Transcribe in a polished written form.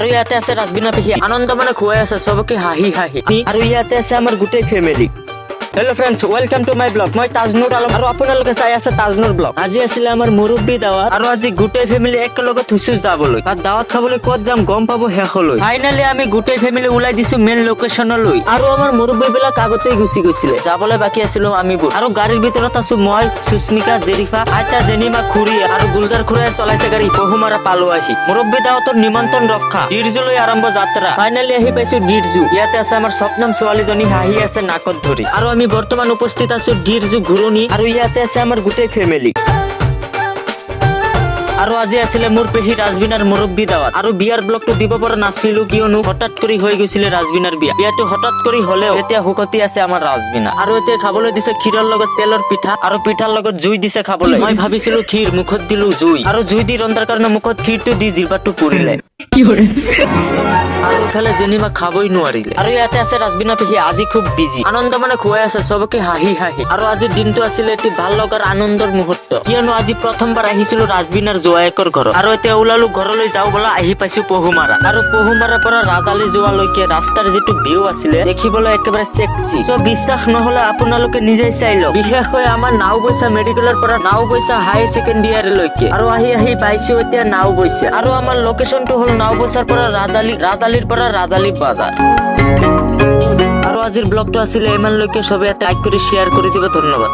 আৰু ইয়াতে আছে ৰাজবিনা পেহী আনন্দ মানে খুৱাই আছে সবকে হাঁহি হাঁহি আৰু ইয়াতে আছে আমাৰ গোটেই family. Hello' friends, welcome to my blog. মই তাজনুৰ আলম আৰু আপোনালোকে চাই আছে তাজনুৰ ব্লগ। আজি আছিলে আমাৰ মুৰব্বী দাৱাত আৰু আজি গোটেই ফেমিলি একেলগত হৈছো যাবলৈ। তাত দাৱাত খাবলৈ ক'ত যাম গম পাব শেষলৈ। ফাইনেলি আমি গোটেই ফেমিলি ওলাই দিছো মেইন লোকেশ্যনলৈ আৰু আমাৰ মুৰব্বী বিলাক আগতেই গুচি গৈছিলে, যাবলৈ বাকী আছিলো আমিবোৰ। আৰু গাড়ীৰ ভিতৰত আছো মই, সুস্মিকা, জেৰিফা, আইতা, জেনিমা, খুৰী আৰু গুলদাৰ খুৰাই চলাইছে গাড়ী। বহুমাৰা পালো আহি মুৰব্বী দাৱাতৰ নিমন্ত্ৰণ ৰক্ষা ডিৰজুলৈ আৰম্ভ যাত্ৰা। ফাইনেলি আহি পাইছো ডিৰজু। ইয়াতে আছে আমাৰ স্বপ্নম ছোৱালীজনী হাঁহি আছে নাকত ধৰি আৰু আমি বৰ্তমান উপস্থিত আছো ডিৰজু ঘুৰণি আৰু ইয়াতে আছে আমাৰ গোটেই ফেমিলি। আৰু আজি আছিলে মোৰ পেহী ৰাজবিনাৰ মুৰব্বী দাৱাত আৰু বিয়াৰ ব্লগটো দিব পৰা নাছিলো কিয়নো হঠাৎ কৰি হৈ গৈছিলে ৰাজবিনাৰ বিয়া। বিয়াটো হঠাৎ কৰি হলেও এতিয়া হুকতি আছে আমাৰ ৰাজবিনা। আৰু এতিয়া খাবলৈ দিছে ক্ষীৰৰ লগত তেলৰ পিঠা আৰু পিঠাৰ লগত জুই দিছে খাবলৈ। মই ভাবিছিলো ক্ষীৰ, মুখত দিলো জুই আৰু জুই দি ৰন্ধাৰ কাৰণে মুখত ক্ষীৰটো দি জিভাটো পুৰিলে আৰু ইফালে জেনিমা খাবই নোৱাৰিলে। আৰু ইয়াতে আছে ৰাজবিনা পেহী আজি খুব বিজি, আনন্দ মানে খুৱাই আছে সবকে হাঁহি হাঁহি। আৰু আজিৰ দিনটো আছিলে এটি ভাল লগাৰ আনন্দৰ মুহূৰ্ত কিয়নো আজি প্ৰথমবাৰ আহিছিলো ৰাজবিনাৰ জোৱায়েকৰ ঘৰত। আৰু এতিয়া ওলালো ঘৰলৈ যাও বলা, আহি পাইছো পহুমাৰা। আৰু পহুমাৰাৰ পৰা ৰাজালি যোৱালৈকে ৰাস্তাৰ যিটো ভিউ আছিলে দেখিবলৈ একেবাৰে সেক্সি। চ' বিশ্বাস নহলে আপোনালোকে নিজেই চাই লওক। বিশেষকৈ আমাৰ নাওবৈচা মেডিকেলৰ পৰা নাওবৈচা হাই ছেকেণ্ডাৰীলৈকে আৰু আহি পাইছো এতিয়া নাওবৈচা। আৰু আমাৰ লোকেশ্যনটো হল নাওবৈচাৰ পৰা ৰাজালিৰ পৰা ৰাজালি বাজাৰ। আৰু আজিৰ ব্লগটো আছিলে ইমানলৈকে, সবে এটা লাইক কৰি শ্বেয়াৰ কৰি দিব। ধন্যবাদ।